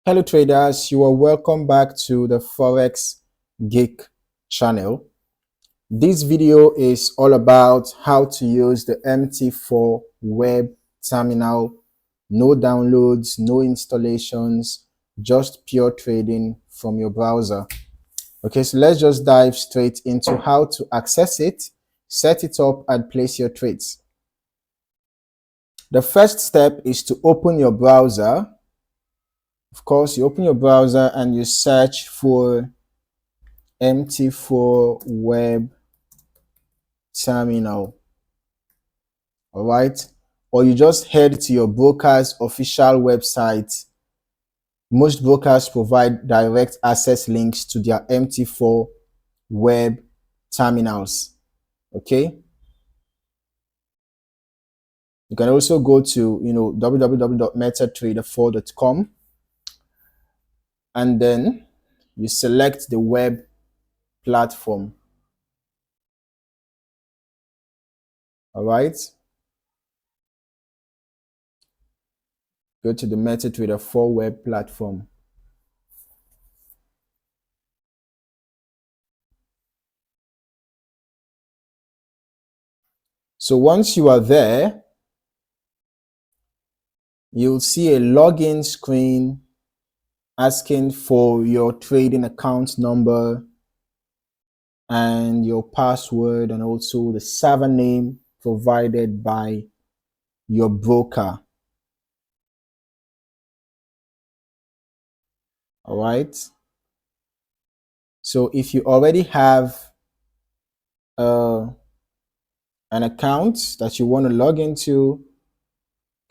Hello traders, you are welcome back to the Forex Geek channel. This video is all about how to use the MT4 web terminal. No downloads, no installations, just pure trading from your browser. Okay, so let's just dive straight into how to access it, set it up, and place your trades. The first step is to open your browser. Of course, you open your browser and you search for MT4 web terminal. All right. Or you just head to your broker's official website. Most brokers provide direct access links to their MT4 web terminals. Okay. You can also go to, www.metatrader4.com, and then you select the web platform. All right. Go to the MetaTrader 4 web platform. So once you are there, you'll see a login screen asking for your trading account number and your password, and also the server name provided by your broker. All right. So if you already have an account that you want to log into, you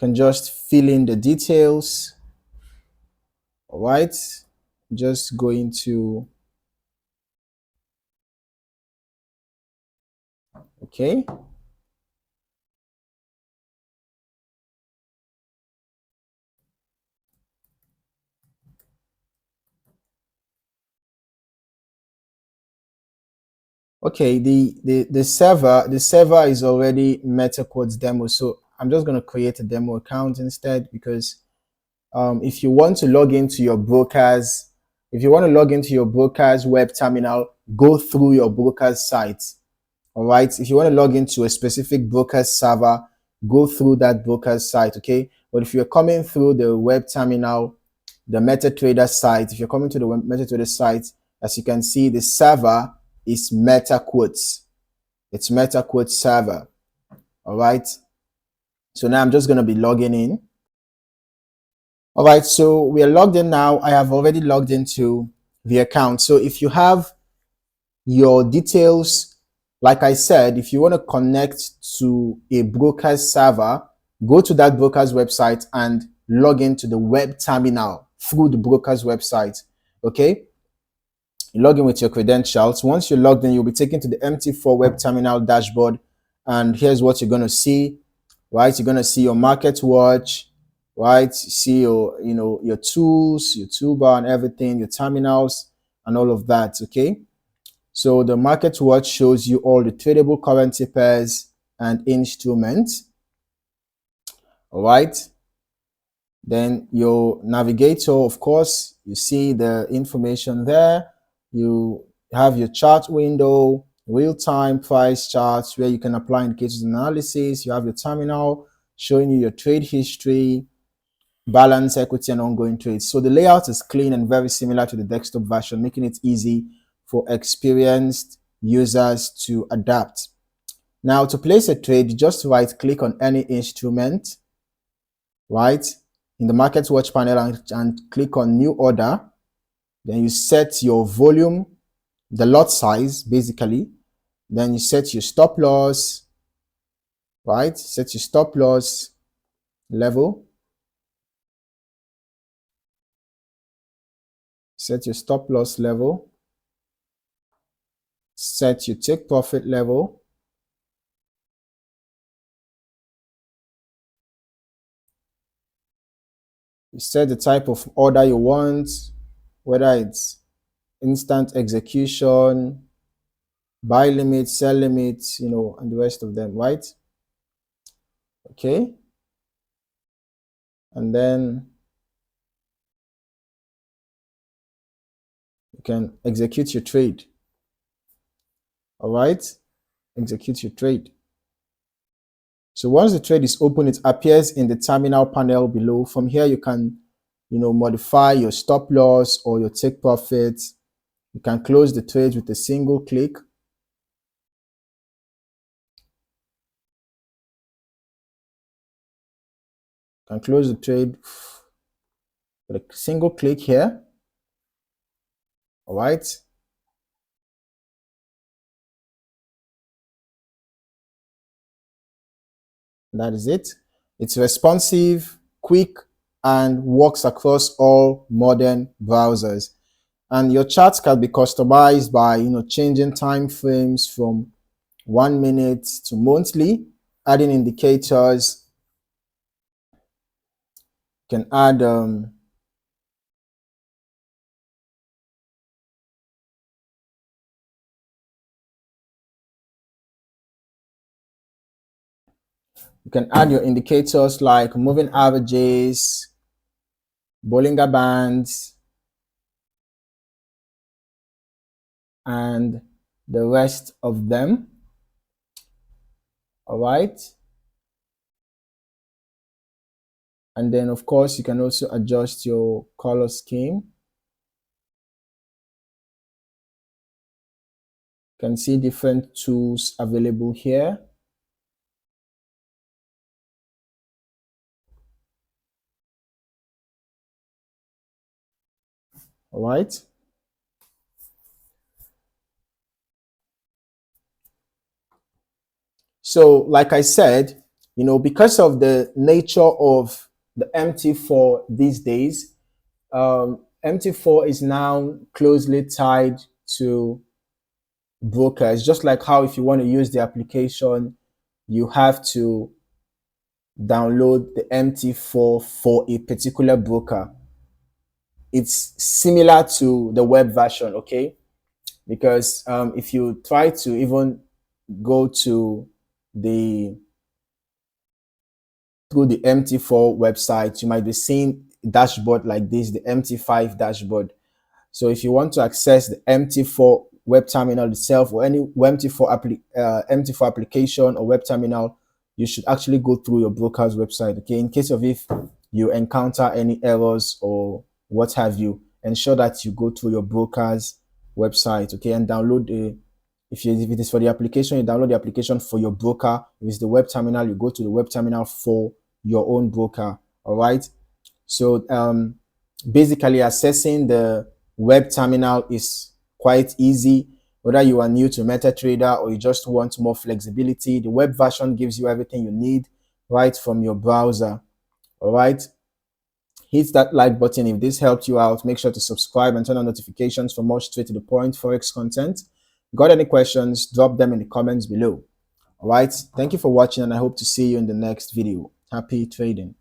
can just fill in the details. All right. Just go into, okay. Okay, the server is already MetaQuotes demo, so I'm just going to create a demo account instead, because if you want to log into your broker's web terminal, go through your broker's site. All right. If you want to log into a specific broker's server, go through that broker's site. Okay. But if you're coming through the web terminal, the MetaTrader site, if you're coming to the MetaTrader site, as you can see, the server is MetaQuotes. It's MetaQuotes server. All right. So now I'm just going to be logging in. All right, so we are logged in now. I have already logged into the account. So if you have your details, like I said, if you want to connect to a broker's server, go to that broker's website and log into the web terminal through the broker's website. Okay, you log in with your credentials. Once you're logged in, you'll be taken to the MT4 web terminal dashboard, and here's what you're going to see. Right, you're going to see your market watch, right? See your, your tools, your toolbar and everything, your terminals and all of that. Okay. So the market watch shows you all the tradable currency pairs and instruments. All right. Then your navigator, of course, you see the information there. You have your chart window, real-time price charts where you can apply indicators analysis. You have your terminal showing you your trade history, balance, equity, and ongoing trades. So the layout is clean and very similar to the desktop version, making it easy for experienced users to adapt. Now, to place a trade, just right-click on any instrument, right, in the Market Watch panel, and click on New Order. Then you set your volume, the lot size, basically. Then you set your stop loss, right? Set your stop loss level. Set your stop loss level. Set your take profit level. You set the type of order you want, whether it's instant execution, buy limit, sell limit, and the rest of them, right? Okay. And then you can execute your trade. All right, execute your trade. So once the trade is open, it appears in the terminal panel below. From here, you can, modify your stop loss or your take profit. You can close the trade with a single click. You can close the trade with a single click here. All right. That is it. It's responsive, quick, and works across all modern browsers. And your charts can be customized by changing time frames from 1 minute to monthly, adding indicators. You can add your indicators like moving averages, Bollinger Bands, and the rest of them. All right. And then, of course, you can also adjust your color scheme. You can see different tools available here. All right. So, like I said, because of the nature of the MT4 these days, MT4 is now closely tied to brokers. Just like how if you want to use the application, you have to download the MT4 for a particular broker. It's similar to the web version, okay? Because if you try to even go to through the MT4 website, you might be seeing dashboard like this, the MT5 dashboard. So if you want to access the MT4 web terminal itself or any MT4 application or web terminal, you should actually go through your broker's website, okay? In case of if you encounter any errors or what have you, ensure that you go through your broker's website, okay, and download the if it is for the application, you download the application for your broker. If it's the web terminal, you go to the web terminal for your own broker. All right. So basically, accessing the web terminal is quite easy. Whether you are new to MetaTrader or you just want more flexibility, the web version gives you everything you need right from your browser. All right. Hit that like button if this helped you out. Make sure to subscribe and turn on notifications for more straight to the point Forex content. Got any questions, drop them in the comments below. All right. Thank you for watching and I hope to see you in the next video. Happy trading.